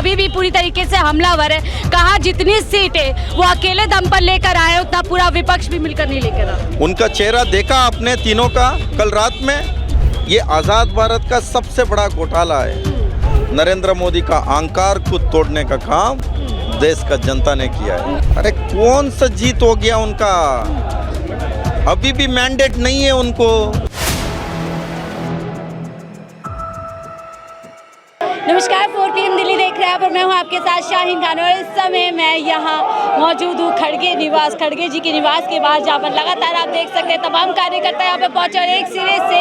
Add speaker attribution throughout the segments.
Speaker 1: अभी भी पूरी तरीके से हमलावर है। कहा जितनी सीटें वो अकेले दम पर लेकर आए उतना पूरा विपक्ष भी मिलकर नहीं लेकर आए।
Speaker 2: उनका चेहरा देखा आपने तीनों का कल रात में। ये आज़ाद भारत का सबसे बड़ा घोटाला है। नरेंद्र मोदी का अहंकार को तोड़ने का काम देश का जनता ने किया है। अरे कौन सा जीत हो गया उनका, अभी भी मैंडेट नहीं है उनको।
Speaker 1: नमस्कार, 4 PM दिल्ली देख रहे हैं और मैं हूं आपके साथ शाहीन खान। और इस समय मैं यहां मौजूद हूं खड़गे जी के निवास के बाहर, जहां पर लगातार आप देख सकते हैं तमाम कार्यकर्ता यहां पर पहुंचे और एक सिरे से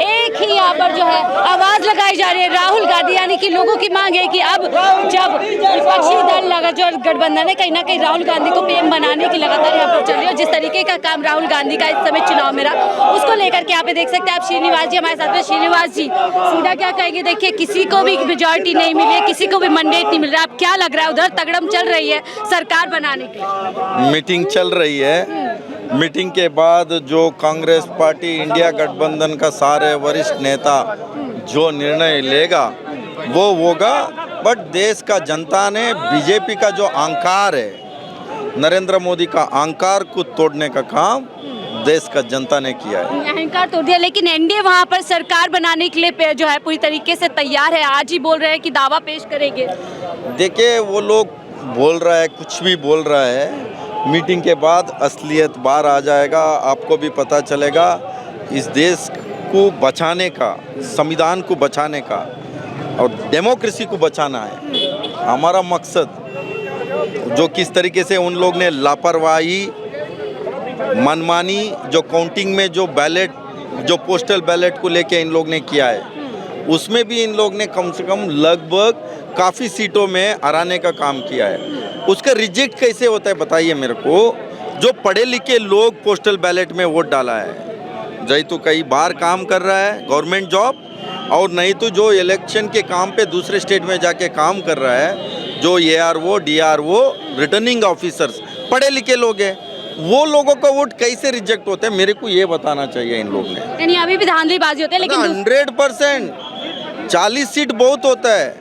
Speaker 1: एक ही यहां पर जो है आवाज़ लगाई जा रही है राहुल गांधी, यानी कि लोगों की मांग है कि अब जब विपक्षी दल लगा जो गठबंधन है कहीं ना कहीं राहुल गांधी को PM बनाने की लगातार यहाँ पर चल रही है। और जिस तरीके का काम राहुल गांधी का इस समय चुनाव में रहा उसको लेकर के यहाँ पे देख सकते हैं आप श्रीनिवास जी हमारे साथ में। श्रीनिवास जी, सीधा क्या कहेंगे? देखिए किसी को भी मेजॉरिटी नहीं मिली है, किसी को भी मैंडेट नहीं मिल रहा। अब क्या लग रहा है, उधर तगड़म चल रही है सरकार बनाने की,
Speaker 2: मीटिंग चल रही है। मीटिंग के बाद जो कांग्रेस पार्टी इंडिया गठबंधन का सारे वरिष्ठ नेता जो निर्णय लेगा वो होगा। बट देश का जनता ने बीजेपी का जो अहंकार है, नरेंद्र मोदी का अहंकार को तोड़ने का काम देश का जनता ने किया है।
Speaker 1: अहंकार तोड़ दिया, लेकिन एनडीए वहां पर सरकार बनाने के लिए जो है पूरी तरीके से तैयार है। आज ही बोल रहे हैं कि दावा पेश करेंगे।
Speaker 2: देखिए वो लोग बोल रहा है, कुछ भी बोल रहा है, मीटिंग के बाद असलियत बाहर आ जाएगा। आपको भी पता चलेगा इस देश को बचाने का, संविधान को बचाने का और डेमोक्रेसी को बचाना है हमारा मकसद। जो किस तरीके से उन लोग ने लापरवाही, मनमानी, जो काउंटिंग में जो बैलेट, जो पोस्टल बैलेट को लेके इन लोग ने किया है, उसमें भी इन लोग ने कम से कम लगभग काफ़ी सीटों में हराने का काम किया है। उसका रिजेक्ट कैसे होता है बताइए मेरे को। जो पढ़े लिखे लोग पोस्टल बैलेट में वोट डाला है, जय तो कई बार काम कर रहा है गवर्नमेंट जॉब, और नहीं तो जो इलेक्शन के काम पे दूसरे स्टेट में जाके काम कर रहा है, जो ARO, DRO, रिटर्निंग ऑफिसर्स पढ़े लिखे लोग हैं, वो लोगों का वोट कैसे रिजेक्ट होता है मेरे को ये बताना चाहिए इन लोग ने।
Speaker 1: यानी अभी भी धांधलीबाजी होती है, लेकिन
Speaker 2: 100% 40 सीट बहुत होता है।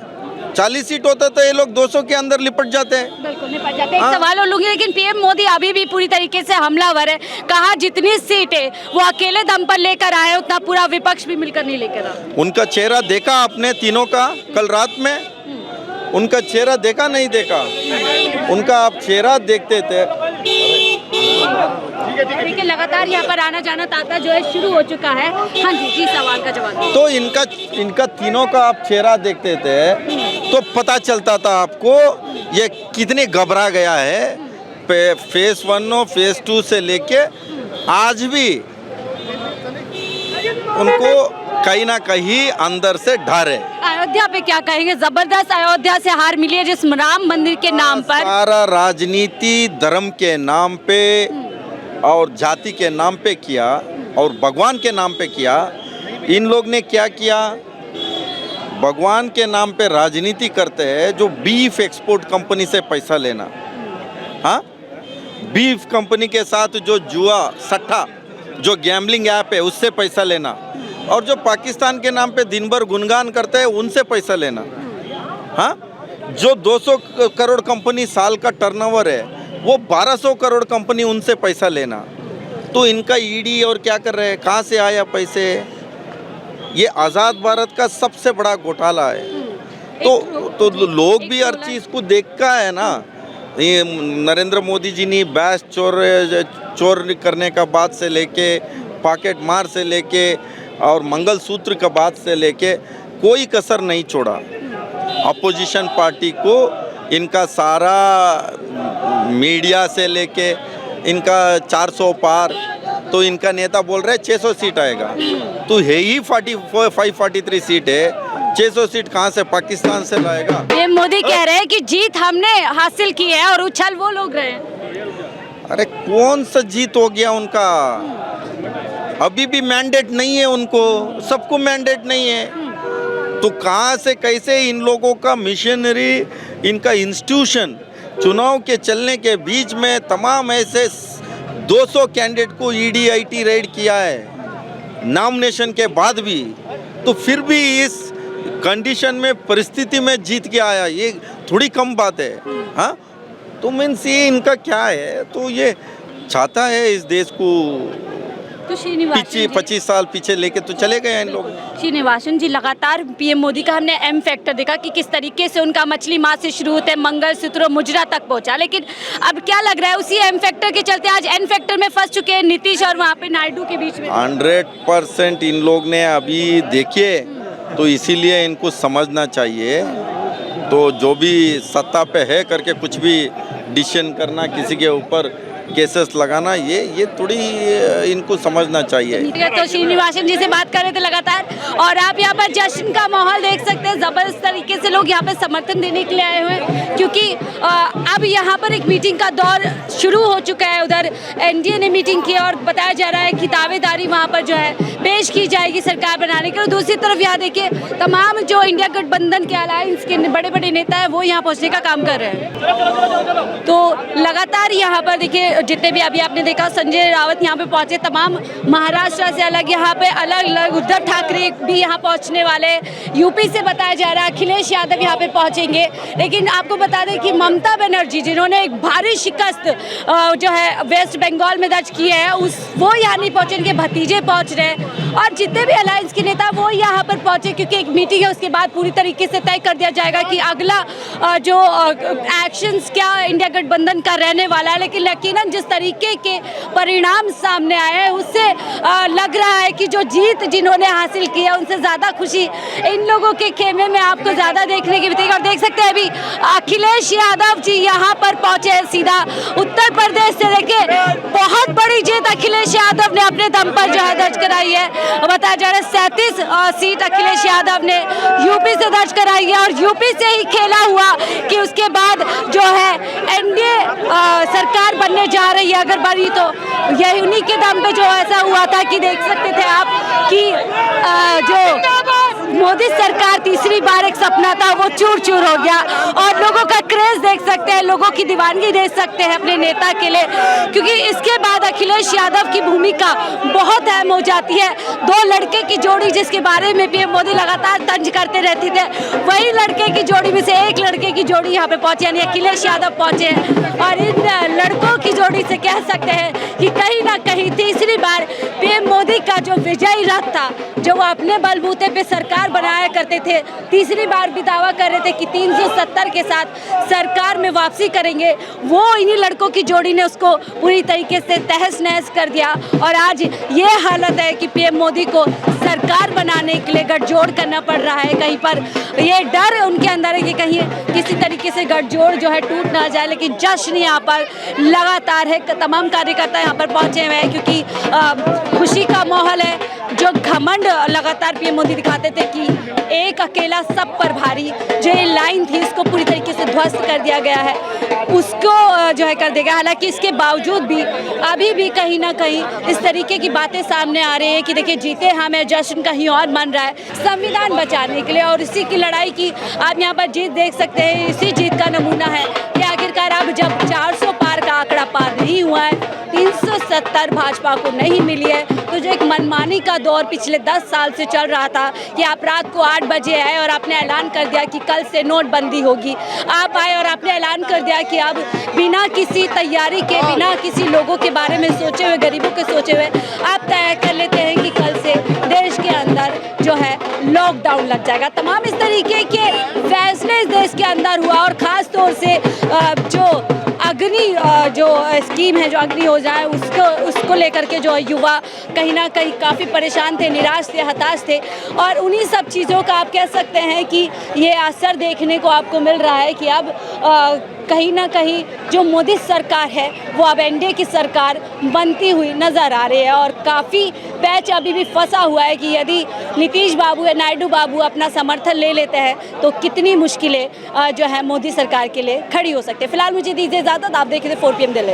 Speaker 2: 40 सीट होता तो ये लोग 200 के अंदर लिपट जाते हैं।
Speaker 1: बिल्कुल निपट जाते हैं। एक सवाल और लूंगी, लेकिन PM मोदी अभी भी पूरी तरीके से हमलावर है। कहा जितनी सीटें वो अकेले दम पर लेकर आए उतना पूरा विपक्ष भी मिलकर नहीं लेकर आए।
Speaker 2: उनका चेहरा देखा आपने तीनों का कल रात में? उनका चेहरा देखा नहीं देखा? उनका आप चेहरा देखते थे।
Speaker 1: देखिए लगातार यहाँ पर आना जाना तांता जो है शुरू हो चुका है। हाँ जी, सवाल का जवाब।
Speaker 2: तो इनका तीनों का आप चेहरा देखते थे तो पता चलता था आपको ये कितने घबरा गया है। फेस 1 और फेस 2 से लेके आज भी उनको कहीं ना कहीं अंदर से डर है।
Speaker 1: अयोध्या पे क्या कहेंगे? जबरदस्त अयोध्या से हार मिली है जिस राम मंदिर के नाम पर।
Speaker 2: सारा राजनीति धर्म के नाम पे और जाति के नाम पे किया और भगवान के नाम पे किया। इन लोग ने क्या किया? भगवान के नाम पे राजनीति करते हैं। जो बीफ एक्सपोर्ट कंपनी से पैसा लेना, हाँ, बीफ कंपनी के साथ जो जुआ सट्टा, जो गैम्बलिंग ऐप है उससे पैसा लेना, और जो पाकिस्तान के नाम पे दिन भर गुणगान करते हैं उनसे पैसा लेना, हाँ, जो 200 करोड़ कंपनी साल का टर्नओवर है वो 1200 करोड़ कंपनी उनसे पैसा लेना। तो इनका ईडी और क्या कर रहे हैं, कहाँ से आया पैसे? ये आज़ाद भारत का सबसे बड़ा घोटाला है। तो लोग भी हर चीज़ को देखा है ना। ये नरेंद्र मोदी जी ने बैस चोर करने का बात से लेके, पॉकेट मार से लेके और मंगलसूत्र का बात से लेके कोई कसर नहीं छोड़ा। अपोजिशन पार्टी को इनका सारा मीडिया से लेके इनका 400 पार, तो इनका नेता बोल रहे हैं 600 सीट आएगा। तो है ही 43 सीट है, 600 सीट कहाँ से पाकिस्तान से लाएगा?
Speaker 1: PM मोदी कह रहे हैं कि जीत हमने हासिल की है और उछल वो लोग रहे हैं।
Speaker 2: अरे कौन सा जीत हो गया उनका, अभी भी मैंडेट नहीं है उनको, सबको मैंडेट नहीं है। तो कहाँ से कैसे इन लोगों का मिशनरी, इनका इंस्टीट्यूशन चुनाव के चलने के बीच में तमाम ऐसे 200 कैंडिडेट को ED रेड किया है नॉमिनेशन के बाद भी, तो फिर भी इस कंडीशन में परिस्थिति में जीत के आया। ये थोड़ी कम बात है। हाँ, तो मीन्स ये इनका क्या है, तो ये चाहता है इस देश को
Speaker 1: तो श्रीनिवासन
Speaker 2: पीछे
Speaker 1: जी,
Speaker 2: 25 साल पीछे लेके तो चले गए इन लोग।
Speaker 1: श्रीनिवासन जी, लगातार पीएम मोदी का हमने एम फैक्टर देखा कि किस तरीके से उनका मछली मास से शुरू होते मंगलसूत्र मुजरा तक पहुंचा, लेकिन अब क्या लग रहा है उसी एम फैक्टर के चलते आज एन फैक्टर में फंस चुके हैं नीतीश और वहाँ पे नायडू के बीच में।
Speaker 2: 100% इन लोग ने अभी देखिए, तो इसीलिए इनको समझना चाहिए, तो जो भी सत्ता पे है करके कुछ भी डिसीजन करना, किसी के ऊपर केसेस लगाना, ये थोड़ी इनको समझना चाहिए।
Speaker 1: तो श्रीनिवासन जी से बात कर रहे थे लगातार, और आप यहाँ पर जश्न का माहौल देख सकते हैं, जबरदस्त तरीके से लोग यहाँ पे समर्थन देने के लिए आए हुए हैं, क्योंकि अब यहाँ पर एक मीटिंग का दौर शुरू हो चुका है। उधर एनडीए ने मीटिंग की और बताया जा रहा है कि दावेदारी वहाँ पर जो है पेश की जाएगी सरकार बनाने के लिए। दूसरी तरफ यहाँ देखिए तमाम जो इंडिया गठबंधन के अलायंस के बड़े बड़े नेता है वो यहाँ पहुँचने का काम कर रहे हैं। तो लगातार यहाँ पर देखिए जितने भी अभी आपने देखा संजय रावत यहाँ पे पहुंचे, तमाम महाराष्ट्र से अलग यहाँ पे अलग अलग उद्धव ठाकरे भी यहाँ पहुंचने वाले, यूपी से बताया जा रहा है अखिलेश यादव यहाँ पे पहुंचेंगे। लेकिन आपको बता दें कि ममता बनर्जी जिन्होंने एक भारी शिकस्त जो है वेस्ट बंगाल में दर्ज की है, वो यहाँ नहीं पहुंचे, इनके भतीजे पहुंच रहे हैं, और जितने भी अलायंस के नेता वो यहाँ पर पहुंचे, क्योंकि एक मीटिंग है, उसके बाद पूरी तरीके से तय कर दिया जाएगा कि अगला जो एक्शंस क्या इंडिया गठबंधन का रहने वाला है। लेकिन यकीनन जिस तरीके के परिणाम सामने आए हैं उससे लग रहा है कि जो जीत जिन्होंने हासिल की है उनसे ज़्यादा खुशी इन लोगों के खेमे में आपको ज़्यादा देखने की मिलेगी। और देख सकते हैं अभी अखिलेश यादव जी यहाँ पर पहुंचे हैं सीधा उत्तर प्रदेश से। देखिए बहुत बड़ी जीत अखिलेश यादव ने अपने दम पर जो है दर्ज कराई है। बताया जा रहा है 37 सीट अखिलेश यादव ने यूपी से दर्ज कराई है, और यूपी से ही खेला हुआ कि उसके बाद जो है एनडीए सरकार बनने जा रही है अगर बनी तो यही उन्हीं के दम पे जो ऐसा हुआ था कि देख सकते थे आप कि जो मोदी सरकार तीसरी बार एक सपना था वो चूर चूर हो गया। और लोगों का क्रेज देख सकते हैं, लोगों की दीवानगी देख सकते हैं अपने नेता के लिए, क्योंकि इसके बाद अखिलेश यादव की भूमिका बहुत अहम हो जाती है। दो लड़के की जोड़ी जिसके बारे में पीएम मोदी लगातार तंज करते रहते थे, वही लड़के की जोड़ी में से एक लड़के की जोड़ी यहाँ पे पहुंचे, यानी अखिलेश यादव पहुंचे हैं। और इन लड़कों की जोड़ी से कह सकते हैं कि कहीं ना कहीं तीसरी बार पीएम मोदी का जो विजयी रथ था, जो वो अपने बलबूते पे सरकार बनाया करते थे, तीसरी बार भी दावा कर रहे थे कि 370 के साथ सरकार में वापसी करेंगे, वो इन्हीं लड़कों की जोड़ी ने उसको पूरी तरीके से तहस नहस कर दिया। और आज ये हालत है कि पीएम मोदी को सरकार बनाने के लिए गठजोड़ करना पड़ रहा है। कहीं पर ये डर उनके अंदर है कि कहीं किसी तरीके से गठजोड़ जो है टूट ना जाए। लेकिन जश्न यहाँ पर लगातार है, तमाम कार्यकर्ता यहाँ पर पहुंचे हुए हैं, क्योंकि खुशी का माहौल है। जो घमंड लगातार पीएम मोदी दिखाते थे कि एक अकेला सब पर भारी, जो ये लाइन थी इसको पूरी तरीके से ध्वस्त कर दिया गया है, उसको जो है कर देगा। हालांकि इसके बावजूद भी अभी भी कहीं ना कहीं इस तरीके की बातें सामने आ रही है कि देखिए जीते हमें, जश्न कहीं और मन रहा है संविधान बचाने के लिए। और इसी की लड़ाई की आप यहाँ पर जीत देख सकते हैं। इसी जीत का नमूना है कि आखिरकार अब जब 400 पार का आंकड़ा पार नहीं हुआ है, 370 भाजपा को नहीं मिली है, तो जो एक मनमानी का दौर पिछले 10 साल से चल रहा था कि आप रात को 8 बजे आए और आपने ऐलान कर दिया कि कल से नोटबंदी होगी, आप आए और आपने ऐलान कर दिया कि अब बिना किसी तैयारी के, बिना किसी लोगों के बारे में सोचे हुए, गरीबों के सोचे हुए आप तय कर लेते हैं कि कल से देश के अंदर जो है लॉकडाउन लग जाएगा। तमाम इस तरीके के फैसले इस देश के अंदर हुआ, और ख़ास तौर से जो अग्नि जो स्कीम है, जो अग्नि योजना है, उसको लेकर के जो युवा कहीं ना कहीं काफ़ी परेशान थे, निराश थे, हताश थे। और उन्हीं सब चीज़ों का आप कह सकते हैं कि ये असर देखने को आपको मिल रहा है कि अब कहीं ना कहीं जो मोदी सरकार है वो अब एनडीए की सरकार बनती हुई नज़र आ रही है। और काफ़ी पैच अभी भी फंसा हुआ है कि यदि नीतीश बाबू या नायडू बाबू अपना समर्थन ले लेते हैं तो कितनी मुश्किलें जो है मोदी सरकार के लिए खड़ी हो सकती है। फिलहाल मुझे दीजिए इजाज़त, आप देख रहे थे 4 PM दिल्ली।